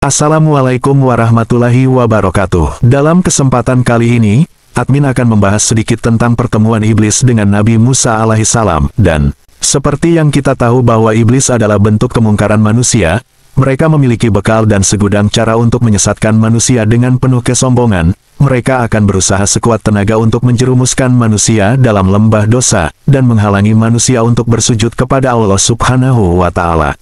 Assalamualaikum warahmatullahi wabarakatuh. Dalam kesempatan kali ini, admin akan membahas sedikit tentang pertemuan iblis dengan Nabi Musa alaihissalam. Dan, seperti yang kita tahu bahwa iblis adalah bentuk kemungkaran manusia, mereka memiliki bekal dan segudang cara untuk menyesatkan manusia dengan penuh kesombongan. Mereka akan berusaha sekuat tenaga untuk menjerumuskan manusia dalam lembah dosa, dan menghalangi manusia untuk bersujud kepada Allah Subhanahu wa Ta'ala.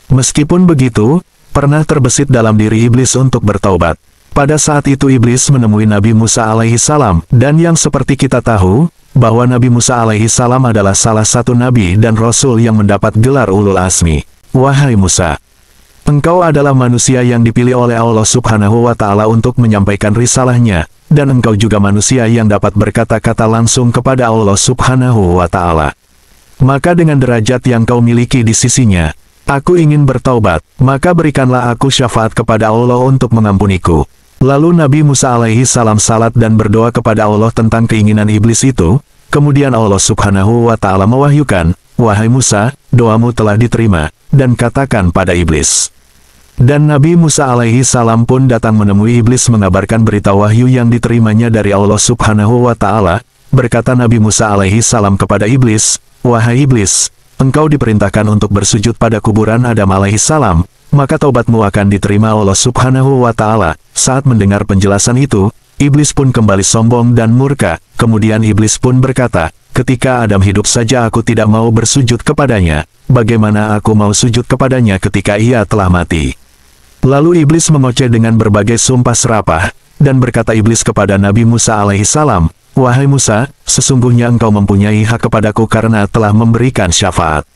Meskipun begitu, pernah terbesit dalam diri iblis untuk bertaubat. Pada saat itu iblis menemui Nabi Musa alaihissalam, dan yang seperti kita tahu, bahwa Nabi Musa alaihissalam adalah salah satu nabi dan rasul yang mendapat gelar ulul azmi. Wahai Musa, engkau adalah manusia yang dipilih oleh Allah Subhanahu wa Ta'ala untuk menyampaikan risalahnya, dan engkau juga manusia yang dapat berkata-kata langsung kepada Allah Subhanahu wa Ta'ala. Maka dengan derajat yang kau miliki di sisinya, aku ingin bertaubat, maka berikanlah aku syafaat kepada Allah untuk mengampuniku. Lalu Nabi Musa alaihissalam salat dan berdoa kepada Allah tentang keinginan iblis itu. Kemudian Allah Subhanahu wa Ta'ala mewahyukan, wahai Musa, doamu telah diterima, dan katakan pada iblis. Dan Nabi Musa alaihissalam pun datang menemui iblis mengabarkan berita wahyu yang diterimanya dari Allah Subhanahu wa Ta'ala. Berkata Nabi Musa alaihissalam kepada iblis, wahai iblis, engkau diperintahkan untuk bersujud pada kuburan Adam alaihissalam, maka taubatmu akan diterima Allah Subhanahu wa Ta'ala. Saat mendengar penjelasan itu, iblis pun kembali sombong dan murka. Kemudian iblis pun berkata, ketika Adam hidup saja aku tidak mau bersujud kepadanya, bagaimana aku mau sujud kepadanya ketika ia telah mati? Lalu iblis mengoceh dengan berbagai sumpah serapah, dan berkata iblis kepada Nabi Musa alaihissalam, wahai Musa, sesungguhnya engkau mempunyai hak kepadaku karena telah memberikan syafaat.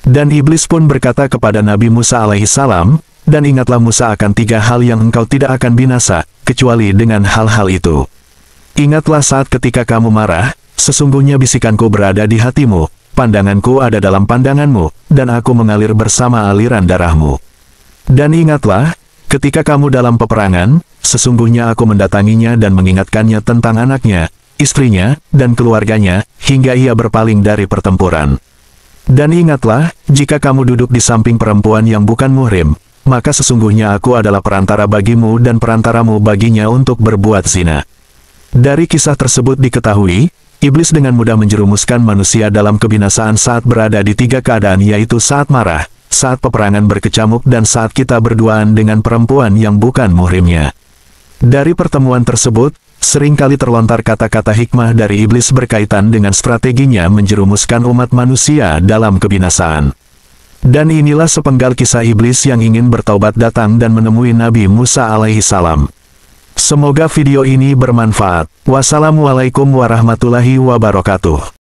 Dan iblis pun berkata kepada Nabi Musa alaihissalam, dan ingatlah Musa akan 3 hal yang engkau tidak akan binasa, kecuali dengan hal-hal itu. Ingatlah saat ketika kamu marah, sesungguhnya bisikanku berada di hatimu, pandanganku ada dalam pandanganmu, dan aku mengalir bersama aliran darahmu. Dan ingatlah, ketika kamu dalam peperangan, sesungguhnya aku mendatanginya dan mengingatkannya tentang anaknya, istrinya, dan keluarganya, hingga ia berpaling dari pertempuran. Dan ingatlah, jika kamu duduk di samping perempuan yang bukan muhrim, maka sesungguhnya aku adalah perantara bagimu dan perantaramu baginya untuk berbuat zina. Dari kisah tersebut diketahui, iblis dengan mudah menjerumuskan manusia dalam kebinasaan saat berada di 3 keadaan, yaitu saat marah, saat peperangan berkecamuk, dan saat kita berduaan dengan perempuan yang bukan muhrimnya. Dari pertemuan tersebut, seringkali terlontar kata-kata hikmah dari iblis berkaitan dengan strateginya menjerumuskan umat manusia dalam kebinasaan. Dan inilah sepenggal kisah iblis yang ingin bertaubat datang dan menemui Nabi Musa alaihissalam. Semoga video ini bermanfaat. Wassalamualaikum warahmatullahi wabarakatuh.